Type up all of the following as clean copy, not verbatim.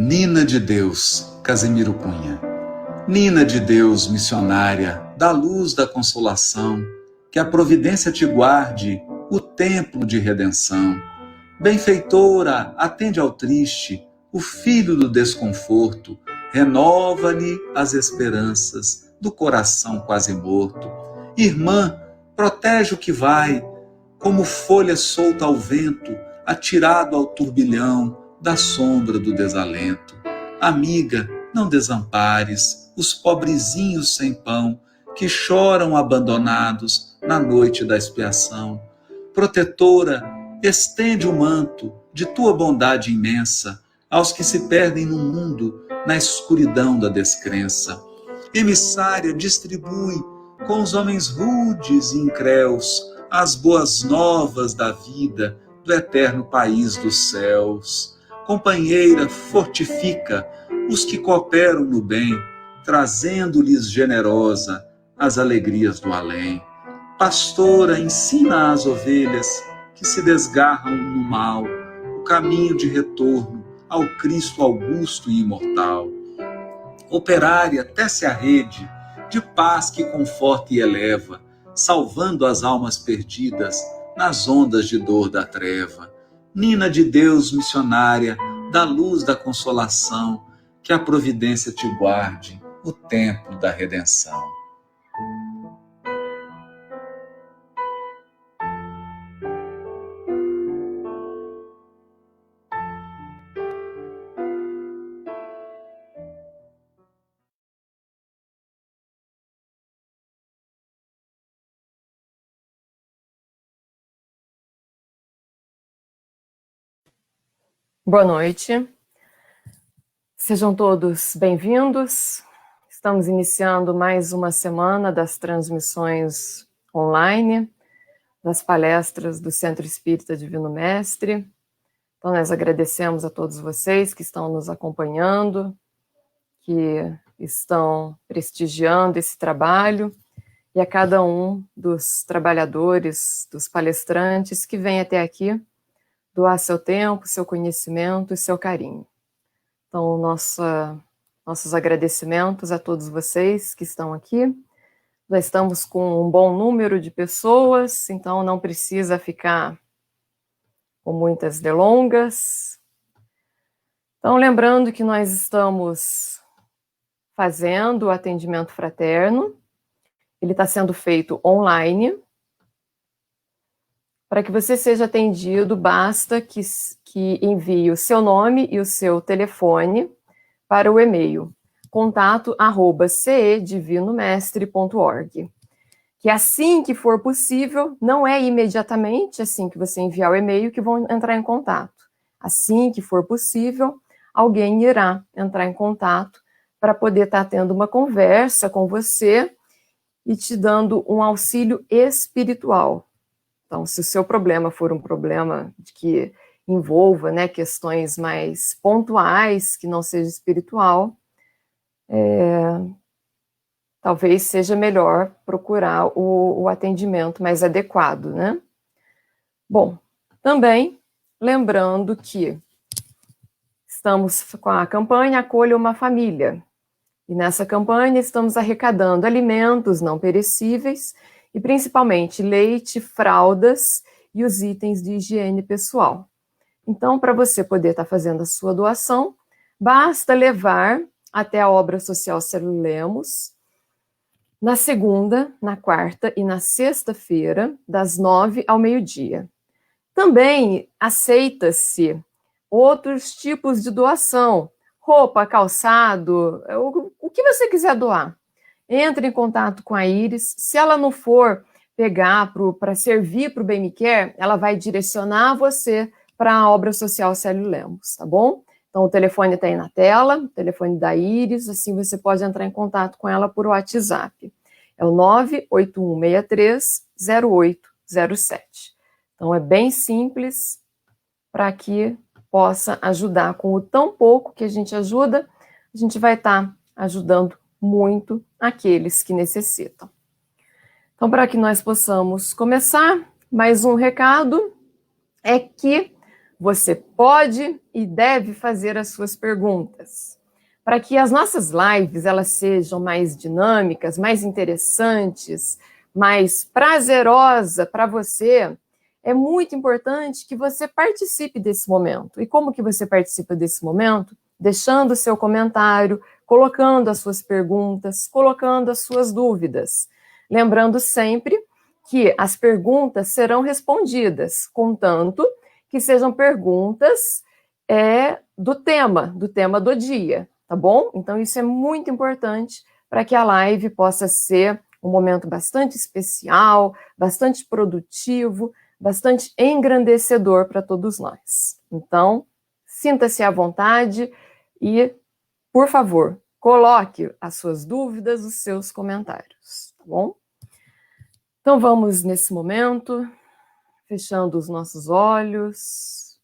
Nina de Deus, Casimiro Cunha. Nina de Deus, missionária, da luz da consolação, que a providência te guarde, o templo de redenção. Benfeitora, atende ao triste, o filho do desconforto, renova-lhe as esperanças do coração quase morto. Irmã, protege o que vai, como folha solta ao vento, atirado ao turbilhão da sombra do desalento. Amiga, não desampares os pobrezinhos sem pão, que choram abandonados na noite da expiação. Protetora, estende o manto de tua bondade imensa aos que se perdem no mundo, na escuridão da descrença. Emissária, distribui com os homens rudes e incréus as boas novas da vida do eterno país dos céus. Companheira, fortifica os que cooperam no bem, trazendo-lhes generosa as alegrias do além. Pastora, ensina às ovelhas que se desgarram no mal o caminho de retorno ao Cristo augusto e imortal. Operária, tece a rede de paz que conforta e eleva, salvando as almas perdidas nas ondas de dor da treva. Nina de Deus, missionária, da luz da consolação, que a providência te guarde, o templo da redenção. Boa noite, sejam todos bem-vindos. Estamos iniciando mais uma semana das transmissões online, das palestras do Centro Espírita Divino Mestre. Então, nós agradecemos a todos vocês que estão nos acompanhando, que estão prestigiando esse trabalho, e a cada um dos trabalhadores, dos palestrantes que vem até aqui doar seu tempo, seu conhecimento e seu carinho. Então, nossos agradecimentos a todos vocês que estão aqui. Já estamos com um bom número de pessoas, então não precisa ficar com muitas delongas. Então, lembrando que nós estamos fazendo o atendimento fraterno, ele está sendo feito online. Para que você seja atendido, basta que envie o seu nome e o seu telefone para o e-mail contato@cedivinomestre.org. Que assim que for possível, não é imediatamente assim que você enviar o e-mail que vão entrar em contato. Assim que for possível, alguém irá entrar em contato para poder estar tendo uma conversa com você e te dando um auxílio espiritual. Então, se o seu problema for um problema de que envolva, né, questões mais pontuais, que não seja espiritual, talvez seja melhor procurar o atendimento mais adequado, né? Bom, também lembrando que estamos com a campanha Acolha uma Família, e nessa campanha estamos arrecadando alimentos não perecíveis, e principalmente leite, fraldas e os itens de higiene pessoal. Então, para você poder estar fazendo a sua doação, basta levar até a Obra Social Célio Lemos, na segunda, na quarta e na sexta-feira, das 9 ao meio-dia. Também aceita-se outros tipos de doação, roupa, calçado, o que você quiser doar. Entre em contato com a Iris. Se ela não for pegar para servir para o Bem Me Quer, ela vai direcionar você para a Obra Social Célio Lemos, tá bom? Então o telefone está aí na tela, o telefone da Iris, assim você pode entrar em contato com ela por WhatsApp. É o 981630807. Então é bem simples para que possa ajudar. Com o tão pouco que a gente ajuda, a gente vai estar ajudando muito aqueles que necessitam. Então, para que nós possamos começar, mais um recado é que você pode e deve fazer as suas perguntas. Para que as nossas lives elas sejam mais dinâmicas, mais interessantes, mais prazerosa para você, é muito importante que você participe desse momento. E como que você participa desse momento? Deixando o seu comentário, colocando as suas perguntas, colocando as suas dúvidas. Lembrando sempre que as perguntas serão respondidas, contanto que sejam perguntas do tema do dia, tá bom? Então isso é muito importante para que a live possa ser um momento bastante especial, bastante produtivo, bastante engrandecedor para todos nós. Então, sinta-se à vontade e, por favor, coloque as suas dúvidas, os seus comentários, tá bom? Então vamos nesse momento, fechando os nossos olhos,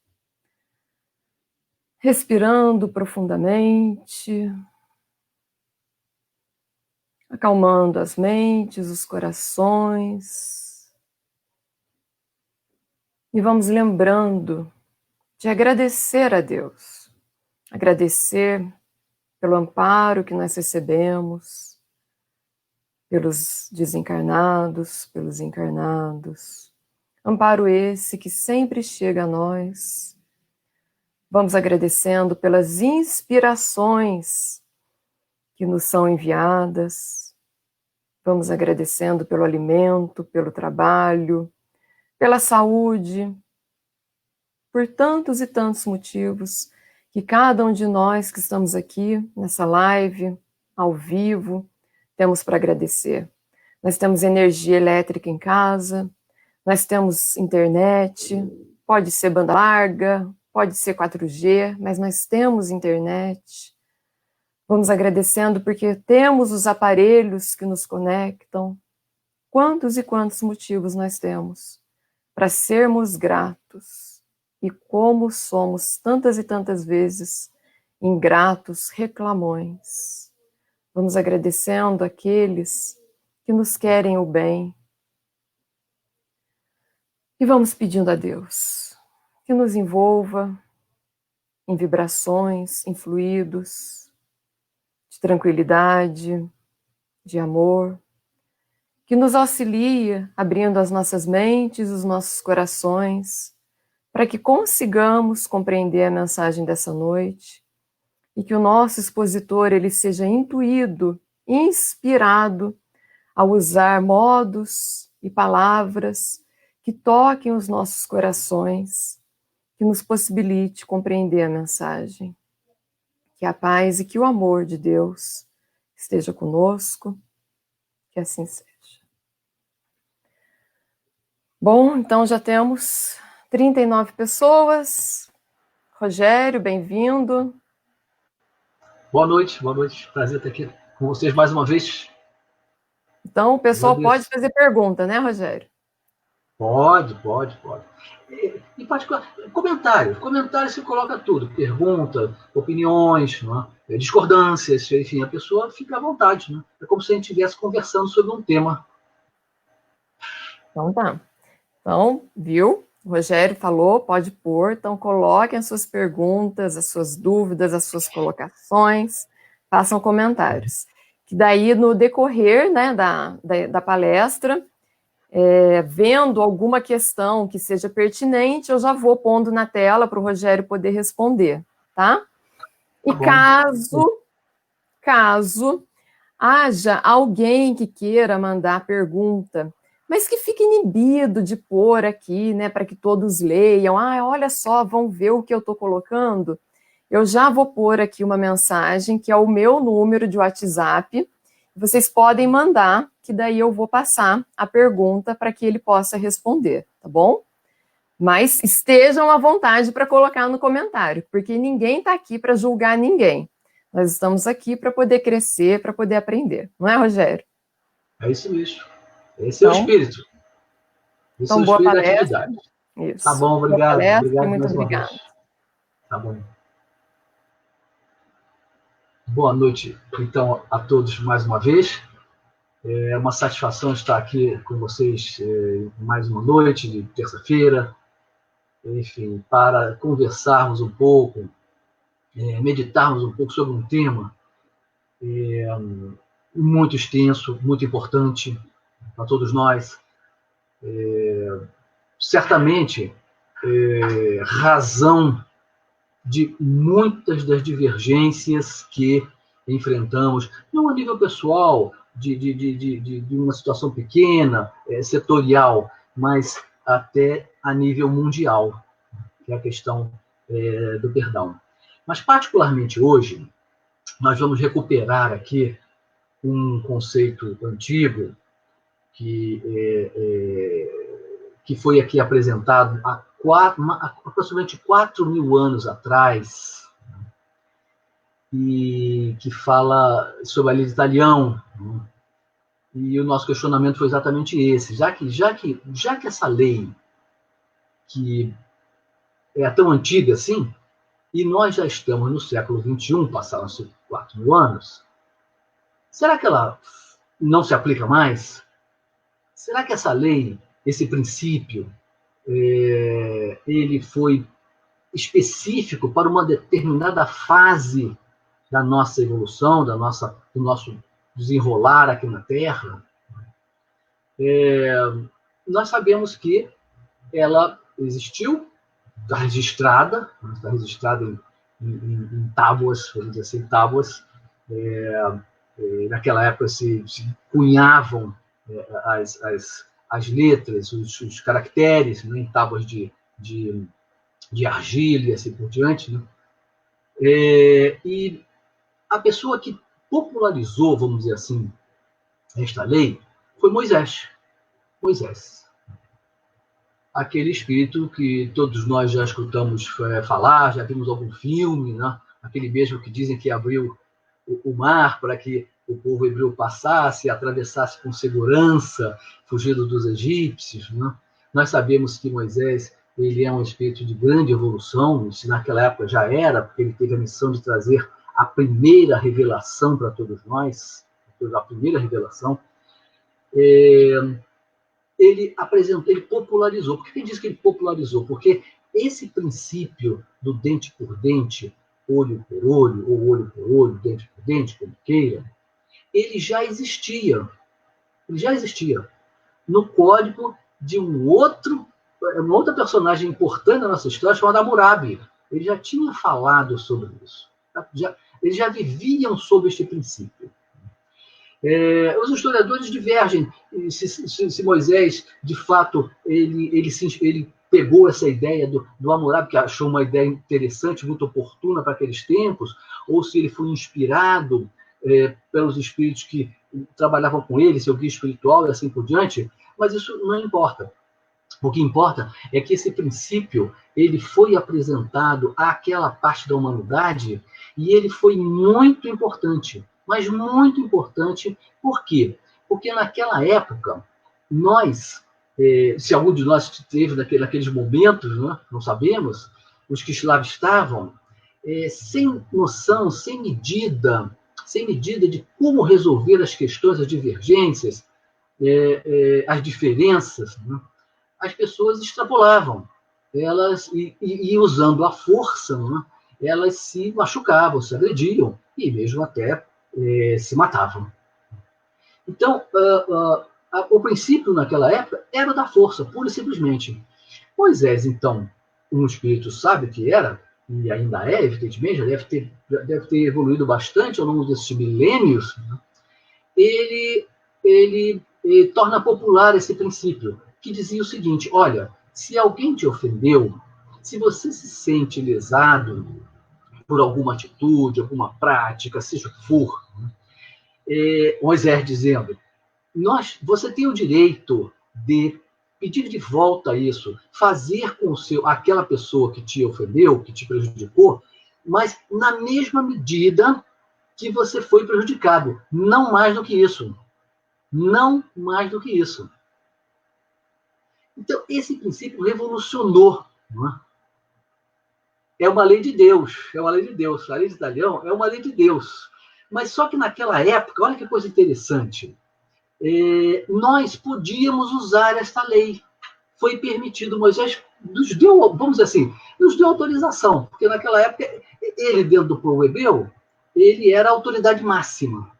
respirando profundamente, acalmando as mentes, os corações. E vamos lembrando de agradecer a Deus. Agradecer pelo amparo que nós recebemos, pelos desencarnados, pelos encarnados. Amparo esse que sempre chega a nós. Vamos agradecendo pelas inspirações que nos são enviadas. Vamos agradecendo pelo alimento, pelo trabalho, pela saúde, por tantos e tantos motivos que cada um de nós que estamos aqui nessa live, ao vivo, temos para agradecer. Nós temos energia elétrica em casa, nós temos internet, pode ser banda larga, pode ser 4G, mas nós temos internet. Vamos agradecendo porque temos os aparelhos que nos conectam. Quantos e quantos motivos nós temos para sermos gratos, e como somos tantas e tantas vezes ingratos, reclamões. Vamos agradecendo aqueles que nos querem o bem, e vamos pedindo a Deus que nos envolva em vibrações, em fluidos de tranquilidade, de amor, que nos auxilia abrindo as nossas mentes, os nossos corações, para que consigamos compreender a mensagem dessa noite e que o nosso expositor ele seja intuído, inspirado a usar modos e palavras que toquem os nossos corações, que nos possibilite compreender a mensagem. Que a paz e que o amor de Deus esteja conosco, que assim seja. Bom, então já temos 39 pessoas. Rogério, bem-vindo. Boa noite. Prazer estar aqui com vocês mais uma vez. Então, o pessoal pode fazer pergunta, né, Rogério? Pode. Em particular, comentário se coloca tudo. Pergunta, opiniões, discordâncias, enfim, a pessoa fica à vontade. Né? É como se a gente estivesse conversando sobre um tema. Então tá. Então, viu? O Rogério falou, pode pôr. Então, coloquem as suas perguntas, as suas dúvidas, as suas colocações, façam comentários. Que daí, no decorrer, né, da palestra, vendo alguma questão que seja pertinente, eu já vou pondo na tela para o Rogério poder responder, tá? E caso haja alguém que queira mandar pergunta, mas que fique inibido de pôr aqui, né, para que todos leiam, olha só, vão ver o que eu estou colocando, eu já vou pôr aqui uma mensagem, que é o meu número de WhatsApp, vocês podem mandar, que daí eu vou passar a pergunta para que ele possa responder, tá bom? Mas estejam à vontade para colocar no comentário, porque ninguém está aqui para julgar ninguém. Nós estamos aqui para poder crescer, para poder aprender. Não é, Rogério? É isso mesmo. Esse é o espírito. Esse é o boa espírito palestra. da atividade. Isso. Tá bom, obrigado. Obrigado muito mais uma obrigada. vez. Tá bom. Boa noite, então, a todos mais uma vez. É uma satisfação estar aqui com vocês mais uma noite de terça-feira. enfim, para conversarmos um pouco, meditarmos um pouco sobre um tema muito extenso, muito importante para todos nós. Certamente, razão de muitas das divergências que enfrentamos, não a nível pessoal, de uma situação pequena, setorial, mas até a nível mundial, que é a questão do perdão. Mas, particularmente hoje, nós vamos recuperar aqui um conceito antigo que foi aqui apresentado há aproximadamente 4.000 anos atrás, e que fala sobre a lei de Talião. E o nosso questionamento foi exatamente esse. Já que essa lei, que é tão antiga assim, e nós já estamos no século XXI, passaram-se 4.000 anos, será que ela não se aplica mais? Será que essa lei, esse princípio, ele foi específico para uma determinada fase da nossa evolução, do nosso desenrolar aqui na Terra? Nós sabemos que ela existiu, está registrada em tábuas, vamos dizer assim, tábuas. Naquela época se cunhavam as letras, os caracteres, né, em tábuas de argila e assim por diante. Né? E a pessoa que popularizou, vamos dizer assim, esta lei foi Moisés. Aquele espírito que todos nós já escutamos falar, já vimos algum filme, né? Aquele mesmo que dizem que abriu o mar para que o povo hebreu passasse, atravessasse com segurança, fugindo dos egípcios. Né? Nós sabemos que Moisés, ele é um espírito de grande evolução, se naquela época já era, porque ele teve a missão de trazer a primeira revelação para todos nós, a primeira revelação. Ele popularizou. Por que ele diz que ele popularizou? Porque esse princípio do dente por dente, olho por olho, ou olho por olho, dente por dente, como queira, ele já existia. No código de uma outra personagem importante da nossa história, chamada Hammurabi. Ele já tinha falado sobre isso. Eles já viviam sob este princípio. Os historiadores divergem se Moisés, de fato, ele pegou essa ideia do Hammurabi, que achou uma ideia interessante, muito oportuna para aqueles tempos, ou se ele foi inspirado pelos espíritos que trabalhavam com ele, seu guia espiritual e assim por diante, mas isso não importa. O que importa é que esse princípio ele foi apresentado àquela parte da humanidade e ele foi muito importante. Mas muito importante, por quê? Porque naquela época, nós, se algum de nós esteve naqueles momentos, né, não sabemos, os que lá estavam, sem noção, sem medida de como resolver as questões, as divergências, as diferenças, né, as pessoas extrapolavam. Elas, e usando a força, né, elas se machucavam, se agrediam, e mesmo até se matavam. Então, o princípio naquela época era da força, pura e simplesmente. Moisés, então, um espírito sábio que era, e ainda é, evidentemente, já deve ter evoluído bastante ao longo desses milênios, né? ele torna popular esse princípio, que dizia o seguinte: olha, se alguém te ofendeu, se você se sente lesado por alguma atitude, alguma prática, seja o que for, Moisés dizendo, você tem o direito de pedir de volta isso, fazer com aquela pessoa que te ofendeu, que te prejudicou, mas na mesma medida que você foi prejudicado, não mais do que isso. Não mais do que isso. Então, esse princípio revolucionou, não é? É uma lei de Deus, A lei de Talião é uma lei de Deus. Mas só que naquela época, olha que coisa interessante, nós podíamos usar esta lei. Foi permitido, Moisés nos deu, vamos dizer assim, nos deu autorização, porque naquela época, ele, dentro do povo hebreu, ele era a autoridade máxima.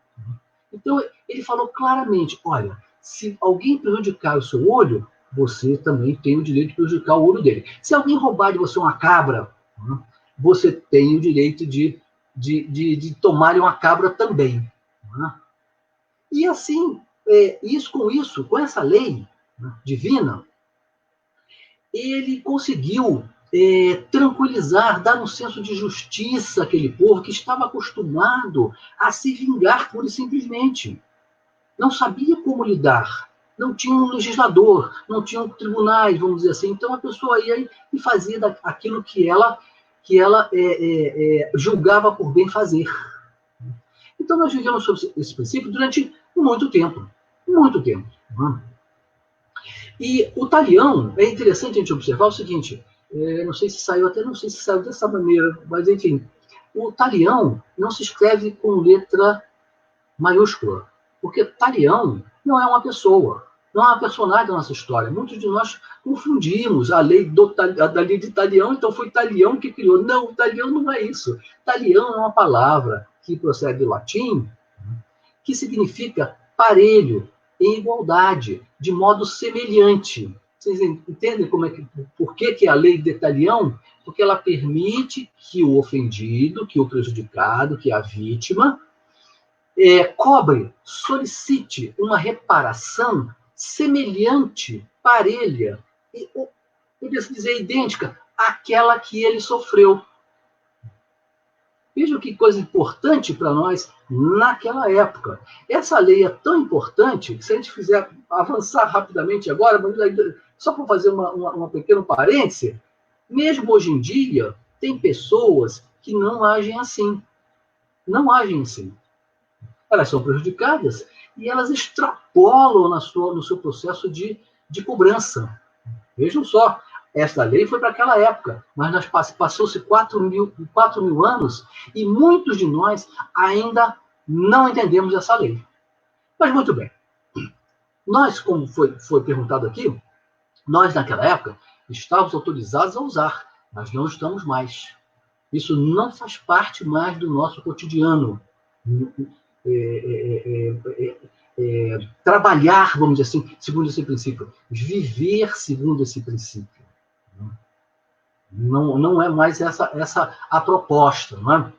Então, ele falou claramente, olha, se alguém prejudicar o seu olho, você também tem o direito de prejudicar o olho dele. Se alguém roubar de você uma cabra, você tem o direito de tomar uma cabra também. E assim, com essa lei divina, ele conseguiu tranquilizar, dar um senso de justiça àquele povo que estava acostumado a se vingar pura e simplesmente. Não sabia como lidar. Não tinha um legislador, não tinha tribunais, vamos dizer assim. Então a pessoa ia e fazia aquilo que ela julgava por bem fazer. Então nós vivemos sobre esse princípio durante muito tempo. Muito tempo. E o Talião, é interessante a gente observar o seguinte, não sei se saiu dessa maneira, mas enfim, o Talião não se escreve com letra maiúscula, porque Talião não é uma pessoa, não é uma personagem da nossa história. Muitos de nós confundimos a lei de Talião, então foi Talião que criou. Não, Talião não é isso. Talião é uma palavra que procede do latim, que significa parelho, em igualdade, de modo semelhante. Vocês entendem por que a lei de Talião? Porque ela permite que o ofendido, que o prejudicado, que a vítima, solicite uma reparação semelhante, parelha, podia-se dizer idêntica, àquela que ele sofreu. Vejam que coisa importante para nós naquela época. Essa lei é tão importante que, se a gente fizer avançar rapidamente agora, só para fazer uma pequena parêntese, mesmo hoje em dia, tem pessoas que não agem assim. Não agem assim. Elas são prejudicadas e elas extrapolam no seu processo de cobrança. Vejam só, essa lei foi para aquela época, mas passou-se 4 mil anos e muitos de nós ainda não entendemos essa lei. Mas muito bem. Nós, como foi perguntado aqui, nós naquela época estávamos autorizados a usar, mas não estamos mais. Isso não faz parte mais do nosso cotidiano. Trabalhar, vamos dizer assim, segundo esse princípio. Viver segundo esse princípio. Não é mais essa a proposta, não é?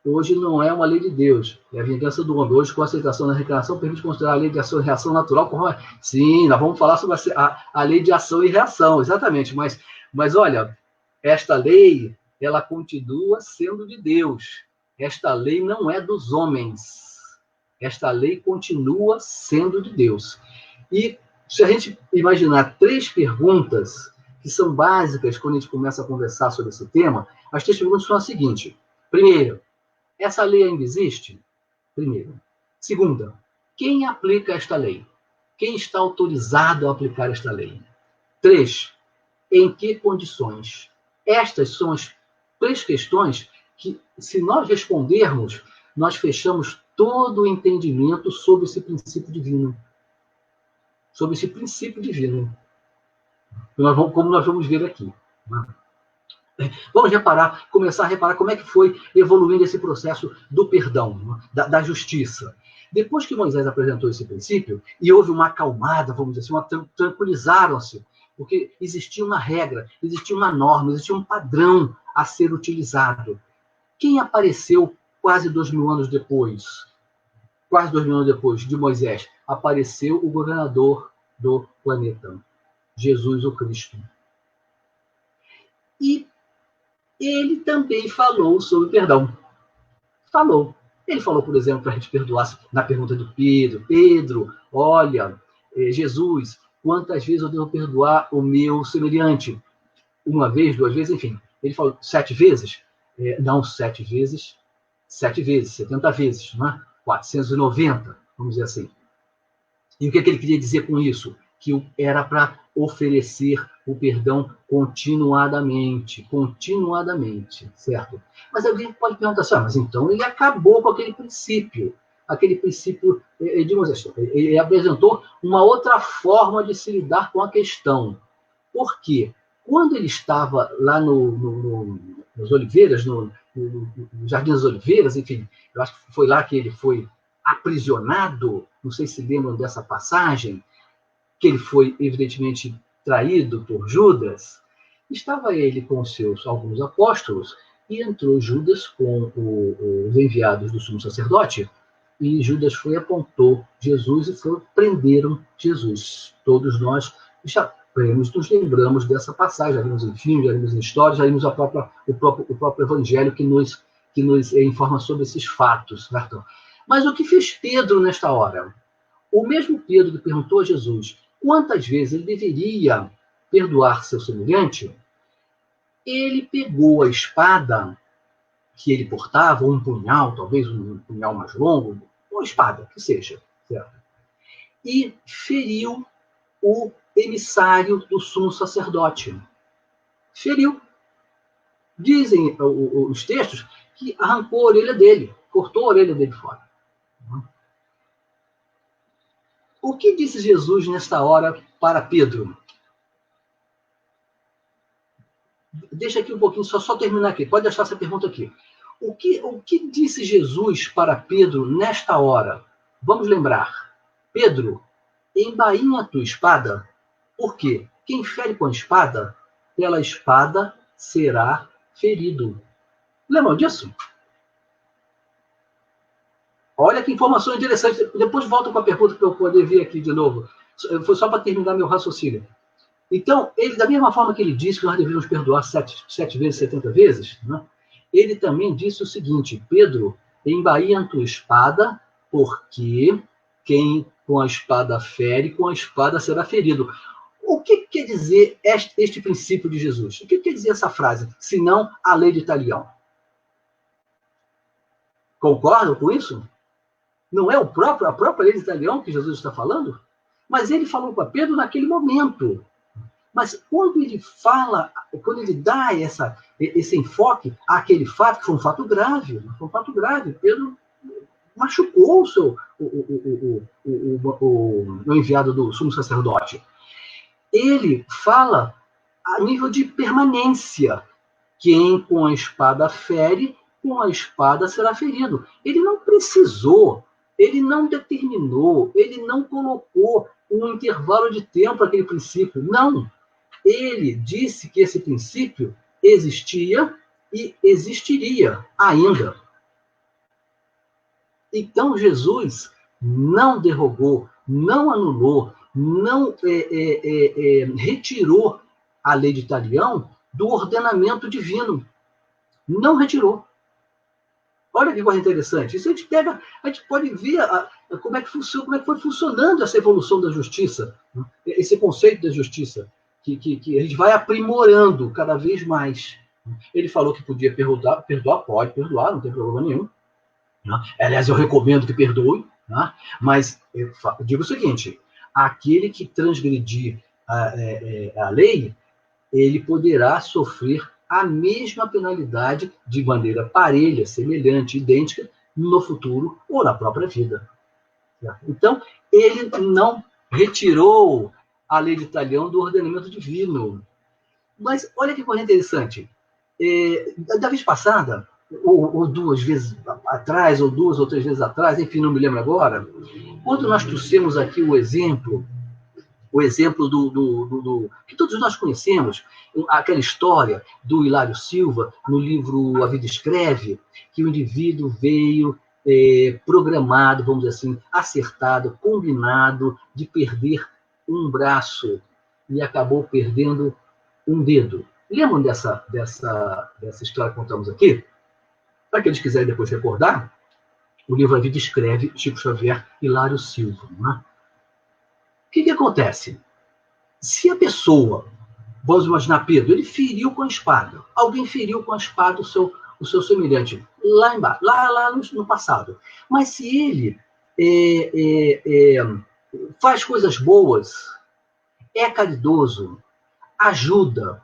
Hoje não é uma lei de Deus, é a vingança do homem. Hoje, com a aceitação da reencarnação, permite considerar a lei de ação e reação natural como... Sim, nós vamos falar sobre a lei de ação e reação, exatamente. Mas olha, esta lei, ela continua sendo de Deus. Esta lei não é dos homens. Esta lei continua sendo de Deus. E se a gente imaginar 3 perguntas que são básicas quando a gente começa a conversar sobre esse tema, as 3 perguntas são as seguintes. Primeiro, essa lei ainda existe? Primeiro. Segunda, quem aplica esta lei? Quem está autorizado a aplicar esta lei? 3, em que condições? Estas são as 3 questões que, se nós respondermos, nós fechamos todo o entendimento sobre esse princípio divino. Sobre esse princípio divino. Como nós vamos ver aqui. Vamos começar a reparar como é que foi evoluindo esse processo do perdão, da justiça. Depois que Moisés apresentou esse princípio, e houve uma acalmada, vamos dizer assim, tranquilizaram-se, porque existia uma regra, existia uma norma, existia um padrão a ser utilizado. Quem apareceu quase 2.000 anos depois? Quase 2.000 anos depois de Moisés, apareceu o governador do planeta, Jesus o Cristo. E ele também falou sobre perdão. Falou. Ele falou, por exemplo, para a gente perdoar na pergunta de Pedro. Pedro, olha, Jesus, quantas vezes eu devo perdoar o meu semelhante? 1 vez, 2 vezes, enfim. Ele falou 7 vezes? Não, 7 vezes, 70 vezes, não é? 490, vamos dizer assim. E o que ele queria dizer com isso? Que era para oferecer o perdão continuadamente, certo? Mas alguém pode perguntar assim, mas então ele acabou com aquele princípio. aquele princípio de Moisés. Ele apresentou uma outra forma de se lidar com a questão. Por quê? Quando ele estava lá nos Oliveiras, no Jardim das Oliveiras, enfim, eu acho que foi lá que ele foi aprisionado, não sei se lembram dessa passagem, que ele foi, evidentemente, traído por Judas. Estava ele com alguns apóstolos, e entrou Judas com os enviados do sumo sacerdote, e Judas apontou Jesus e prenderam Jesus. Todos nós já nos lembramos dessa passagem, já vimos em filmes, já vimos em histórias, já vimos o próprio Evangelho que nos informa sobre esses fatos. Certo? Mas o que fez Pedro nesta hora? O mesmo Pedro que perguntou a Jesus quantas vezes ele deveria perdoar seu semelhante, ele pegou a espada que ele portava, um punhal, talvez um punhal mais longo, uma espada, que seja, certo? E feriu o emissário do sumo sacerdote. Feriu. Dizem os textos que arrancou a orelha dele, cortou a orelha dele fora. O que disse Jesus nesta hora para Pedro? Deixa aqui um pouquinho, só terminar aqui. Pode deixar essa pergunta aqui. O que disse Jesus para Pedro nesta hora? Vamos lembrar. Pedro, embainha a tua espada. Por quê? Quem fere com a espada, pela espada será ferido. Lembram disso? Olha que informação interessante. Depois volto com a pergunta para eu poder ver aqui de novo. Foi só para terminar meu raciocínio. Então, ele, da mesma forma que ele disse que nós deveríamos perdoar 7 vezes, 70 vezes, né? Ele também disse o seguinte: Pedro, embainha a tua espada, porque quem com a espada fere, com a espada será ferido. O que quer dizer este princípio de Jesus? O que quer dizer essa frase? Senão a lei de Talião. Concordam com isso? Não é a própria lei de Talião que Jesus está falando? Mas ele falou para Pedro naquele momento. Mas quando ele fala, quando ele dá esse enfoque àquele fato, que foi um fato grave, Pedro machucou o enviado do sumo sacerdote. Ele fala a nível de permanência. Quem com a espada fere, com a espada será ferido. Ele não precisou, ele não determinou, ele não colocou um intervalo de tempo para aquele princípio. Não. Ele disse que esse princípio existia e existiria ainda. Então, Jesus não derrogou, não anulou, não retirou a lei de Talião do ordenamento divino. Não retirou. Olha que coisa interessante. Isso a gente pode ver como é que foi funcionando essa evolução da justiça, né? Esse conceito da justiça. Que a gente vai aprimorando cada vez mais. Ele falou que podia perdoar, pode perdoar, não tem problema nenhum. Aliás, eu recomendo que perdoe, mas eu digo o seguinte: aquele que transgredir a lei, ele poderá sofrer a mesma penalidade de maneira parelha, semelhante, idêntica, no futuro ou na própria vida. Então, ele não retirou a lei de Talião do ordenamento divino. Mas olha que coisa interessante. Da vez passada, ou 2 vezes atrás, ou 2 ou 3 vezes atrás, enfim, não me lembro agora, quando nós trouxemos aqui o exemplo do que todos nós conhecemos, aquela história do Hilário Silva, no livro A Vida Escreve, que o indivíduo veio programado, vamos dizer assim, acertado, combinado de perder um braço e acabou perdendo um dedo. Lembram dessa história que contamos aqui? Para aqueles que quiserem depois recordar, o livro A Vida Escreve, Chico Xavier, Hilário Silva. Não é? O que acontece? Se a pessoa, vamos imaginar Pedro, ele feriu com a espada, alguém feriu com a espada o seu semelhante, lá embaixo, lá no passado. Mas se ele faz coisas boas, é caridoso, ajuda,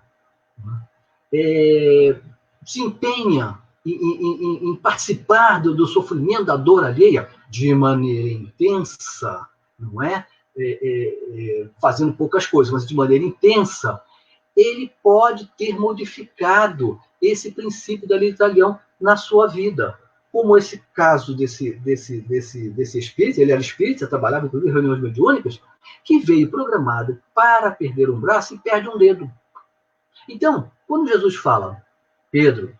se empenha em participar do sofrimento, da dor alheia, de maneira intensa, não é? Fazendo poucas coisas, mas de maneira intensa, ele pode ter modificado esse princípio da lei de Talião na sua vida. Como esse caso desse espírito, ele era espírita, trabalhava inclusive em reuniões mediúnicas, que veio programado para perder um braço e perde um dedo. Então, quando Jesus fala, Pedro,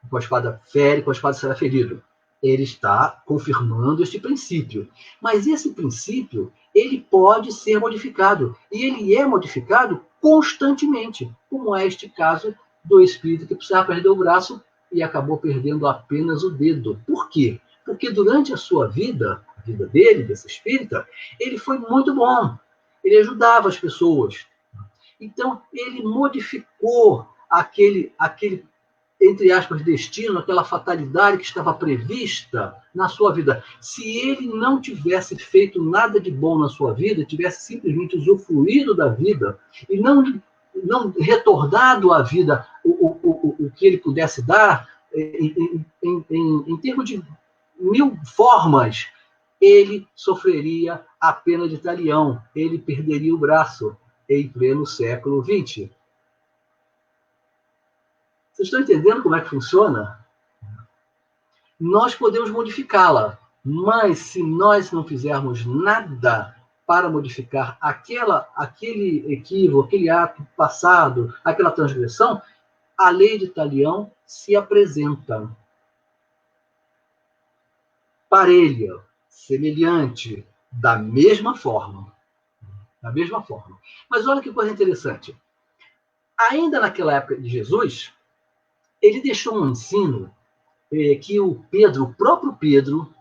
com a espada fere, com a espada será ferido, ele está confirmando este princípio. Mas esse princípio, ele pode ser modificado. E ele é modificado constantemente, como é este caso do espírito que precisava perder o braço e acabou perdendo apenas o dedo. Por quê? Porque durante a sua vida, a vida dele, desse espírita, ele foi muito bom. Ele ajudava as pessoas. Então, ele modificou aquele entre aspas, destino, aquela fatalidade que estava prevista na sua vida. Se ele não tivesse feito nada de bom na sua vida, tivesse simplesmente usufruído da vida e não retornado à vida o que ele pudesse dar, em termos de 1000 formas, ele sofreria a pena de talião, ele perderia o braço em pleno século XX. Vocês estão entendendo como é que funciona? Nós podemos modificá-la, mas se nós não fizermos nada para modificar aquele equívoco, aquele ato passado, aquela transgressão, a lei de Talião se apresenta parelha, semelhante, da mesma forma. Da mesma forma. Mas olha que coisa interessante. Ainda naquela época de Jesus, ele deixou um ensino que o próprio Pedro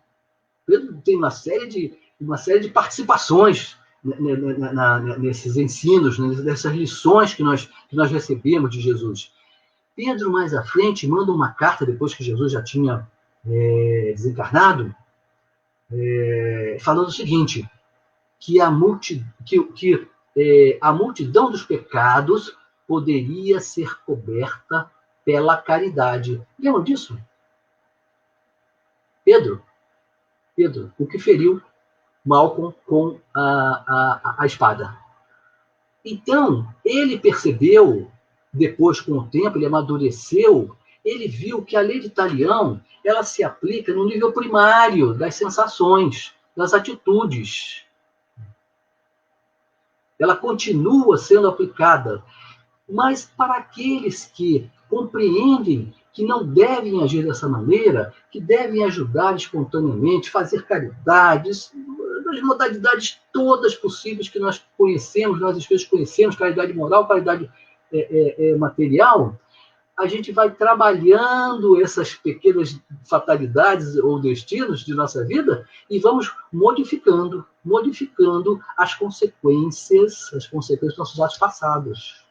tem uma série de participações nesses ensinos, nessas lições que nós recebemos de Jesus. Pedro, mais à frente, manda uma carta, depois que Jesus já tinha desencarnado, falando o seguinte, que a multidão dos pecados poderia ser coberta pela caridade. Lembram disso? Pedro, o que feriu Malcolm com a espada. Então, ele percebeu, depois, com o tempo, ele amadureceu, ele viu que a lei de Talião, ela se aplica no nível primário das sensações, das atitudes. Ela continua sendo aplicada, mas para aqueles que compreendem que não devem agir dessa maneira, que devem ajudar espontaneamente, fazer caridades, das modalidades todas possíveis que nós conhecemos, nós espíritos conhecemos, caridade moral, caridade material, a gente vai trabalhando essas pequenas fatalidades ou destinos de nossa vida e vamos modificando as consequências dos nossos atos passados.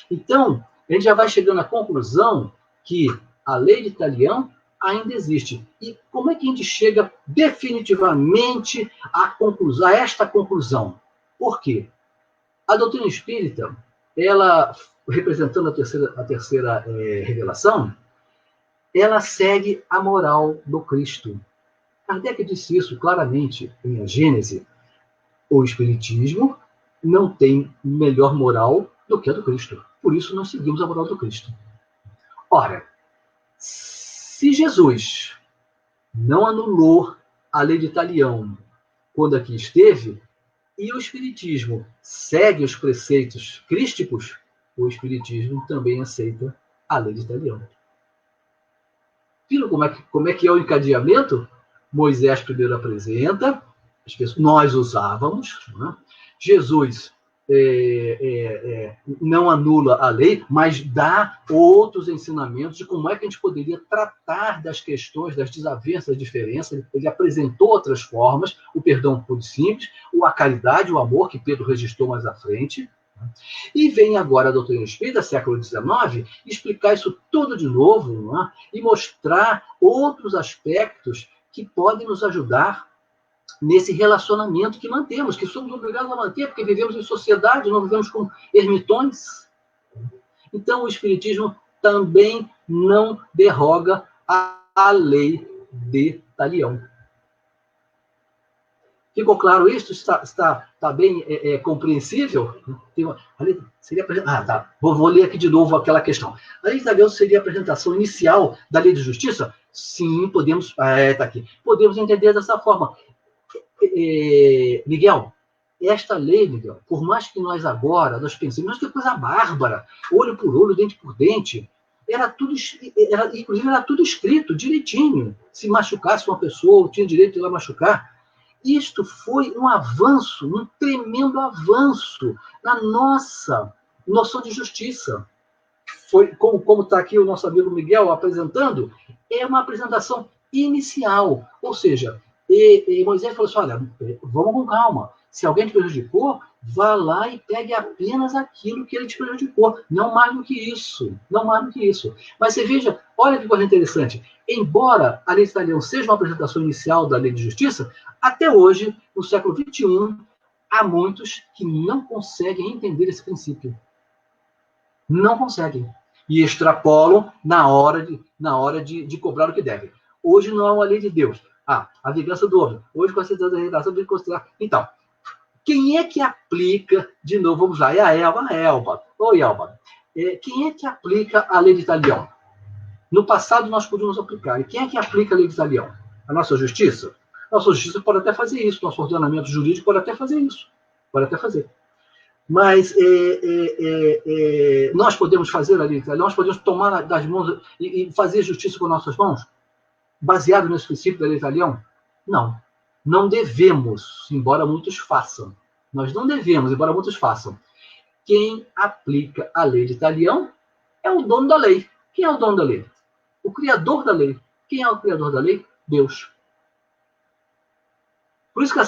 Então, a gente já vai chegando à conclusão que a lei de Talião ainda existe. E como é que a gente chega definitivamente a esta conclusão? Por quê? A doutrina espírita, ela, representando a terceira revelação, ela segue a moral do Cristo. Kardec disse isso claramente em A Gênese. O Espiritismo não tem melhor moral do que a do Cristo. Por isso, nós seguimos a moral do Cristo. Ora, se Jesus não anulou a lei de Talião quando aqui esteve, e o Espiritismo segue os preceitos crísticos, o Espiritismo também aceita a lei de Talião. Viram como é que é o encadeamento? Moisés primeiro apresenta, nós usávamos, né? Jesus não anula a lei, mas dá outros ensinamentos de como é que a gente poderia tratar das questões, das desavenças, das diferenças. Ele apresentou outras formas, o perdão puro e simples, a caridade, o amor, que Pedro registrou mais à frente. E vem agora a doutrina espírita, século XIX, explicar isso tudo de novo, não é? E mostrar outros aspectos que podem nos ajudar nesse relacionamento que mantemos, que somos obrigados a manter, porque vivemos em sociedade, não vivemos com ermitões. Então, o Espiritismo também não derroga a lei de Talião. Ficou claro isso? Está bem compreensível? Seria tá. Vou ler aqui de novo aquela questão. A lei de Talião seria a apresentação inicial da lei de justiça? Sim, podemos. Está aqui. Podemos entender dessa forma. Miguel, esta lei, Miguel, por mais que nós agora pensemos que coisa bárbara, olho por olho, dente por dente, inclusive era tudo escrito direitinho. Se machucasse uma pessoa, tinha direito de ir lá machucar. Isto foi um avanço, um tremendo avanço na nossa noção de justiça. Foi, como está aqui o nosso amigo Miguel apresentando, é uma apresentação inicial. Ou seja, Moisés falou assim, olha, vamos com calma. Se alguém te prejudicou, vá lá e pegue apenas aquilo que ele te prejudicou. Não mais do que isso. Não mais do que isso. Mas você veja, olha que coisa interessante. Embora a lei de Talião seja uma apresentação inicial da lei de justiça, até hoje, no século XXI, há muitos que não conseguem entender esse princípio. Não conseguem. E extrapolam na hora de cobrar o que devem. Hoje não há uma lei de Deus. A vingança do homem. Hoje, com a certeza da redação, tem que considerar. Então, quem é que aplica, de novo, vamos lá, é a Elba. Oi, Elba. Quem é que aplica a lei de Talião? No passado, nós podíamos aplicar. E quem é que aplica a lei de Talião? A nossa justiça? Nossa justiça pode até fazer isso. Nosso ordenamento jurídico pode até fazer isso. Pode até fazer. Mas nós podemos fazer a lei de Talião? Nós podemos tomar das mãos e fazer justiça com nossas mãos? Baseado nesse princípio da lei de Talião? Não. Não devemos, embora muitos façam. Nós não devemos, embora muitos façam. Quem aplica a lei de Talião é o dono da lei. Quem é o dono da lei? O criador da lei. Quem é o criador da lei? Deus. Por isso que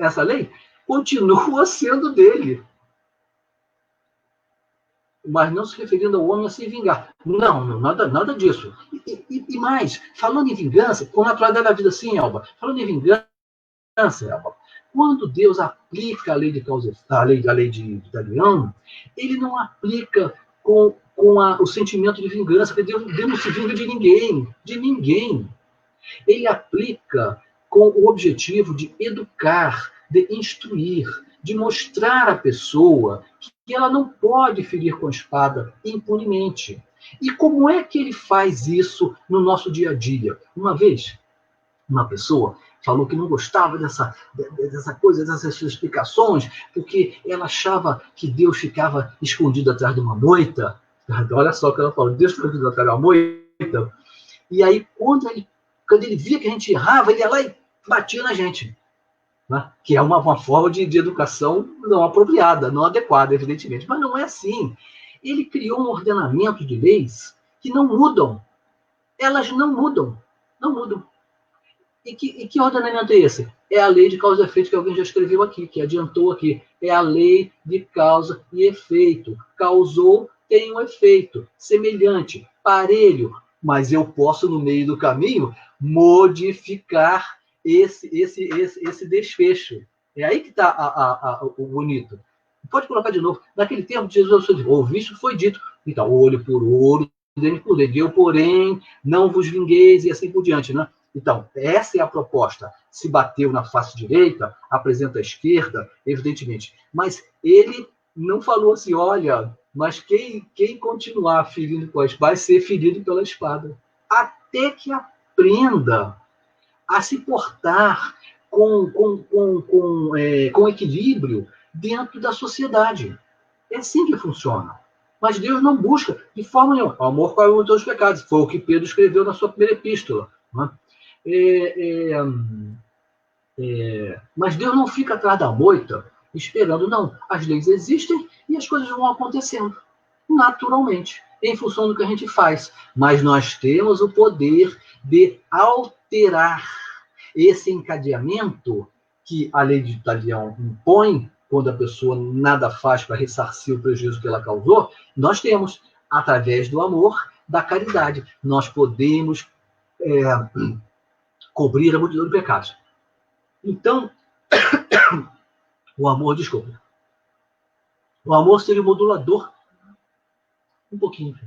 essa lei continua sendo dele. Mas não se referindo ao homem a se vingar. Não, nada disso. E mais, falando em vingança, com a naturalidade da vida, sim, Elba, falando em vingança, Elba, quando Deus aplica a lei de Talião, ele não aplica com o sentimento de vingança, porque Deus não se vinga de ninguém. Ele aplica com o objetivo de educar, de instruir, de mostrar à pessoa que ela não pode ferir com a espada impunemente. E como é que ele faz isso no nosso dia a dia? Uma vez, uma pessoa falou que não gostava dessa coisa, dessas explicações, porque ela achava que Deus ficava escondido atrás de uma moita. Olha só o que ela falou, Deus ficava escondido atrás de uma moita. E aí, quando ele via que a gente errava, ele ia lá e batia na gente. Né? Que é uma forma de educação não apropriada, não adequada, evidentemente. Mas não é assim. Ele criou um ordenamento de leis que não mudam. Elas não mudam. Não mudam. E que ordenamento é esse? É a lei de causa e efeito que alguém já escreveu aqui, que adiantou aqui. É a lei de causa e efeito. Causou, tem um efeito. Semelhante, parelho. Mas eu posso, no meio do caminho, modificar esse desfecho. É aí que está o bonito. Pode colocar de novo. Naquele tempo, Jesus ouviu, isso foi dito. Então, olho por olho, dente por dente. Eu, porém, não vos vingueis, e assim por diante, né? Então, essa é a proposta. Se bateu na face direita, apresenta a esquerda, evidentemente. Mas ele não falou assim, olha, mas quem continuar ferindo com a espada vai ser ferido pela espada. Até que aprenda a se portar com equilíbrio dentro da sociedade. É assim que funciona. Mas Deus não busca de forma nenhuma. O amor cobre todos os pecados. Foi o que Pedro escreveu na sua primeira epístola. Né? Mas Deus não fica atrás da moita esperando, não. As leis existem e as coisas vão acontecendo naturalmente, em função do que a gente faz. Mas nós temos o poder de alterar esse encadeamento que a lei de Talião impõe, quando a pessoa nada faz para ressarcir o prejuízo que ela causou. Nós temos, através do amor, da caridade. Nós podemos cobrir a multidão de pecados. Então, o amor seria o modulador. Um pouquinho.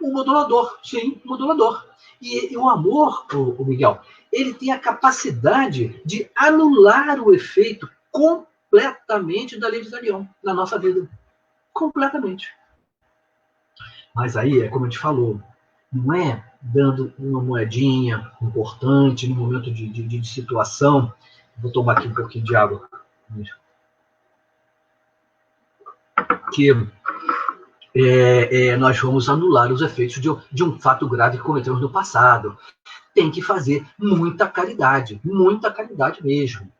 Um modulador, sim, um modulador. E o amor, o Miguel, ele tem a capacidade de anular o efeito completamente da lei de Talião na nossa vida. Completamente. Mas aí, é como a gente falou, não é dando uma moedinha importante no momento de situação. Vou tomar aqui um pouquinho de água. Que nós vamos anular os efeitos de um fato grave que cometemos no passado. Tem que fazer muita caridade mesmo.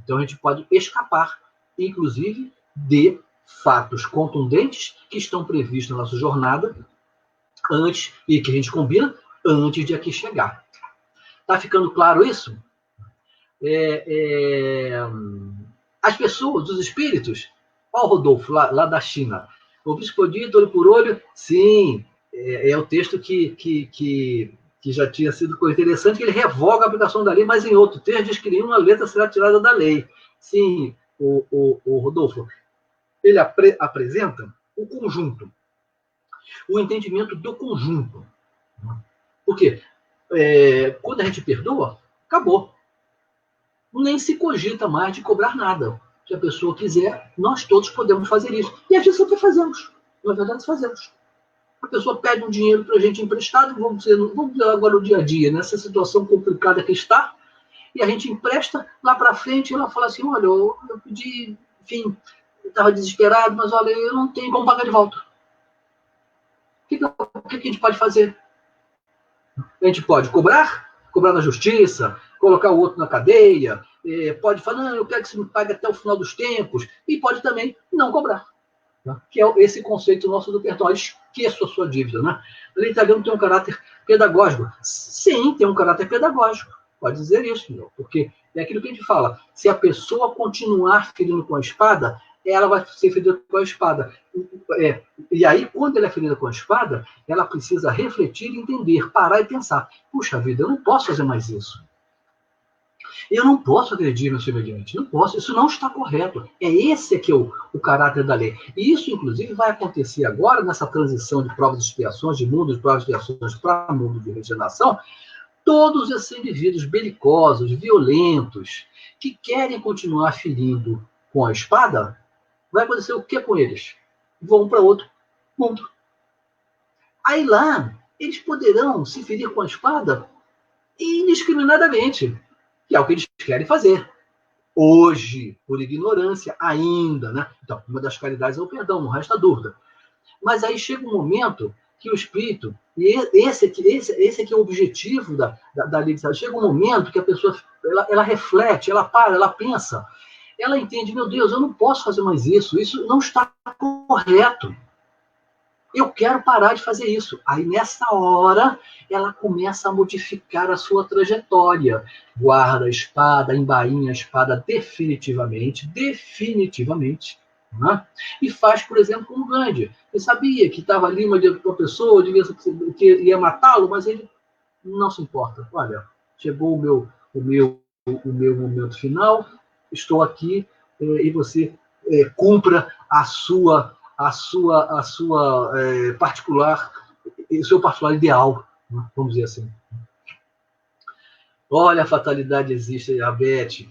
Então a gente pode escapar, inclusive, de fatos contundentes que estão previstos na nossa jornada antes, e que a gente combina antes de aqui chegar. Tá ficando claro isso? As pessoas, os espíritos, olha o Rodolfo, lá da China, o bispo dito, olho por olho, sim, é o texto que já tinha sido coisa interessante, que ele revoga a aplicação da lei, mas em outro texto diz que nenhuma letra será tirada da lei. Sim, o Rodolfo, ele apresenta o conjunto, o entendimento do conjunto. Por quê? Quando a gente perdoa, acabou. Nem se cogita mais de cobrar nada. Se a pessoa quiser, nós todos podemos fazer isso. E às vezes até fazemos. Na verdade, fazemos. A pessoa pede um dinheiro para a gente emprestado, vamos dizer agora o dia a dia, nessa situação complicada que está, e a gente empresta, lá para frente ela fala assim, olha, eu pedi, enfim, eu estava desesperado, mas olha, eu não tenho como pagar de volta. O que a gente pode fazer? A gente pode cobrar na justiça, colocar o outro na cadeia, pode falar, não, eu quero que você me pague até o final dos tempos, e pode também não cobrar. Que é esse conceito nosso do perdão. Esqueça a sua dívida, né? A lei italiana tem um caráter pedagógico. Sim, tem um caráter pedagógico. Pode dizer isso, meu, porque é aquilo que a gente fala. Se a pessoa continuar ferindo com a espada, ela vai ser ferida com a espada. E aí, quando ela é ferida com a espada, ela precisa refletir, entender, parar e pensar. Puxa vida, eu não posso fazer mais isso. Eu não posso agredir meu semelhante, não posso, isso não está correto. Esse que é o caráter da lei. E isso, inclusive, vai acontecer agora nessa transição de provas e expiações, de mundo de provas e expiações para mundo de regeneração. Todos esses indivíduos belicosos, violentos, que querem continuar ferindo com a espada, vai acontecer o que com eles? Vão para outro mundo. Aí lá, eles poderão se ferir com a espada indiscriminadamente, que é o que eles querem fazer. Hoje, por ignorância, ainda, né? Então, uma das qualidades é o perdão, não resta dúvida. Mas aí chega um momento que o espírito, e esse aqui é o objetivo da lei de saúde, chega um momento que a pessoa, ela reflete, ela para, ela pensa, ela entende, meu Deus, eu não posso fazer mais isso não está correto. Eu quero parar de fazer isso. Aí, nessa hora, ela começa a modificar a sua trajetória. Guarda a espada, embainha a espada definitivamente, né? E faz, por exemplo, como Gandhi. Ele sabia que estava ali uma pessoa que ia matá-lo, mas ele não se importa. Olha, chegou o meu momento final, estou aqui, e você cumpra o seu particular ideal, né? Vamos dizer assim. Olha, a fatalidade existe, a Beth,